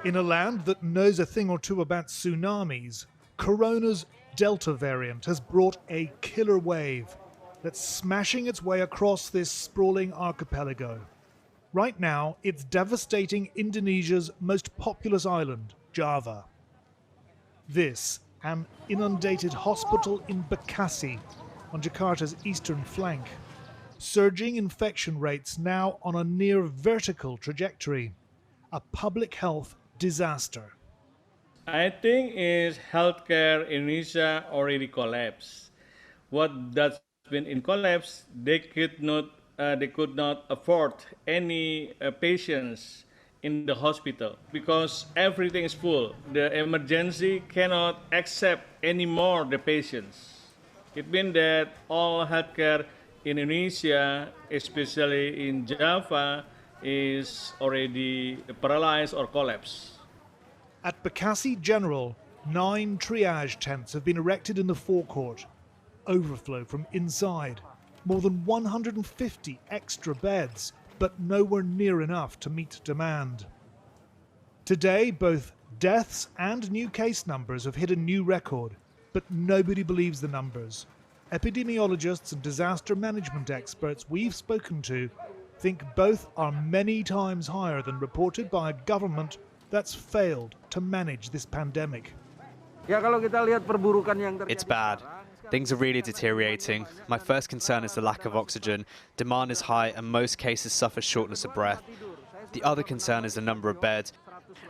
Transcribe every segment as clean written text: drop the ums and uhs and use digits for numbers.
In a land that knows a thing or two about tsunamis, Corona's Delta variant has brought a killer wave that's smashing its way across this sprawling archipelago. Right now, it's devastating Indonesia's most populous island, Java. This, an inundated hospital in Bekasi, on Jakarta's eastern flank. Surging infection rates now on a near vertical trajectory. A public health disaster. I think is healthcare in Indonesia already collapsed. What that's been in collapse, they could not afford any patients in the hospital because everything is full. The emergency cannot accept any more the patients. It means that all healthcare in Indonesia, especially in Java, is already paralyzed or collapsed. At Bekasi General, 9 triage tents have been erected in the forecourt. Overflow from inside. More than 150 extra beds, but nowhere near enough to meet demand. Today, both deaths and new case numbers have hit a new record, but nobody believes the numbers. Epidemiologists and disaster management experts we've spoken to think both are many times higher than reported by a government that's failed to manage this pandemic. It's bad. Things are really deteriorating. My first concern is the lack of oxygen. Demand is high and most cases suffer shortness of breath. The other concern is the number of beds.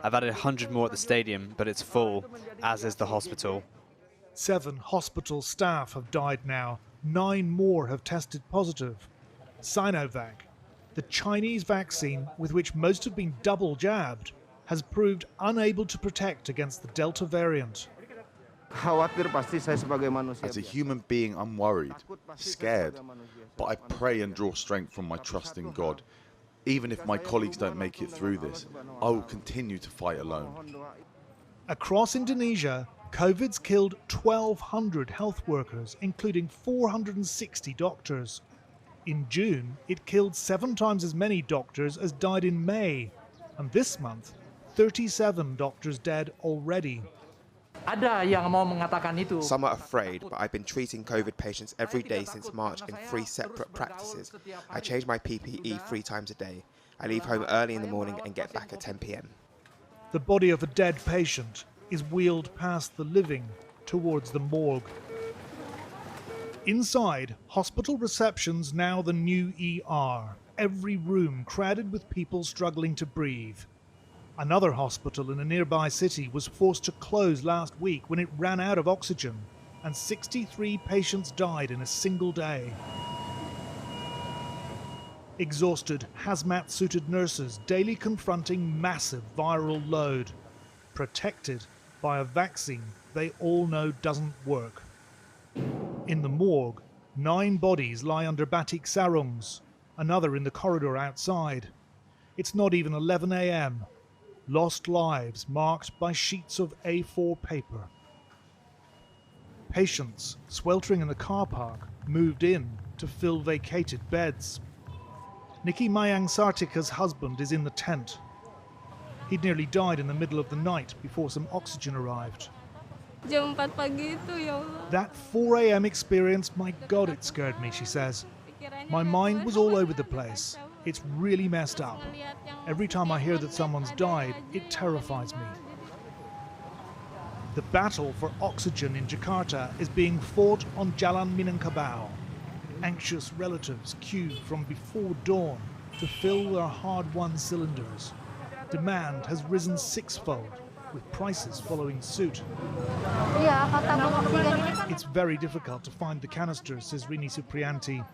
I've added 100 more at the stadium, but it's full, as is the hospital. 7 hospital staff have died now. 9 more have tested positive. Sinovac, the Chinese vaccine with which most have been double jabbed, has proved unable to protect against the Delta variant. As a human being, I'm worried, scared, but I pray and draw strength from my trust in God. Even if my colleagues don't make it through this, I will continue to fight alone. Across Indonesia, COVID's killed 1,200 health workers, including 460 doctors. In June, it killed 7 times as many doctors as died in May. And this month, 37 doctors dead already. Some are afraid, but I've been treating COVID patients every day since March in 3 separate practices. I change my PPE 3 times a day. I leave home early in the morning and get back at 10 p.m. The body of a dead patient is wheeled past the living towards the morgue. Inside, hospital reception's now the new ER. Every room crowded with people struggling to breathe. Another hospital in a nearby city was forced to close last week when it ran out of oxygen, and 63 patients died in a single day. Exhausted, hazmat-suited nurses daily confronting massive viral load, protected by a vaccine they all know doesn't work. In the morgue, 9 bodies lie under batik sarungs, another in the corridor outside. It's not even 11 a.m. Lost lives marked by sheets of A4 paper. Patients sweltering in the car park moved in to fill vacated beds. Nikki Mayang Sartika's husband is in the tent. He'd nearly died in the middle of the night before some oxygen arrived. That 4 a.m. experience, my God, it scared me, she says. My mind was all over the place. It's really messed up. Every time I hear that someone's died, it terrifies me. The battle for oxygen in Jakarta is being fought on Jalan Minangkabau. Anxious relatives queue from before dawn to fill their hard-won cylinders. Demand has risen 6-fold, with prices following suit. It's very difficult to find the canisters, says Rini Supriyanti.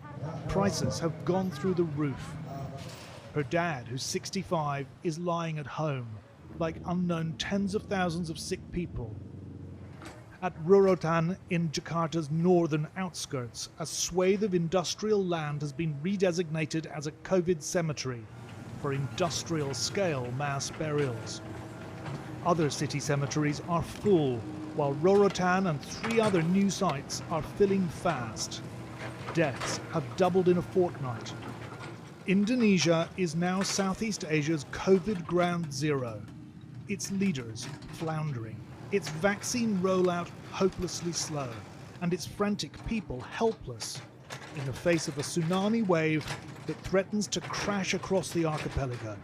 Prices have gone through the roof. Her dad, who's 65, is lying at home, like unknown tens of thousands of sick people. At Rorotan, in Jakarta's northern outskirts, a swathe of industrial land has been redesignated as a COVID cemetery for industrial-scale mass burials. Other city cemeteries are full, while Rorotan and 3 other new sites are filling fast. Deaths have doubled in a fortnight. Indonesia is now Southeast Asia's COVID ground zero. its leaders floundering, its vaccine rollout hopelessly slow, and its frantic people helpless in the face of a tsunami wave that threatens to crash across the archipelago.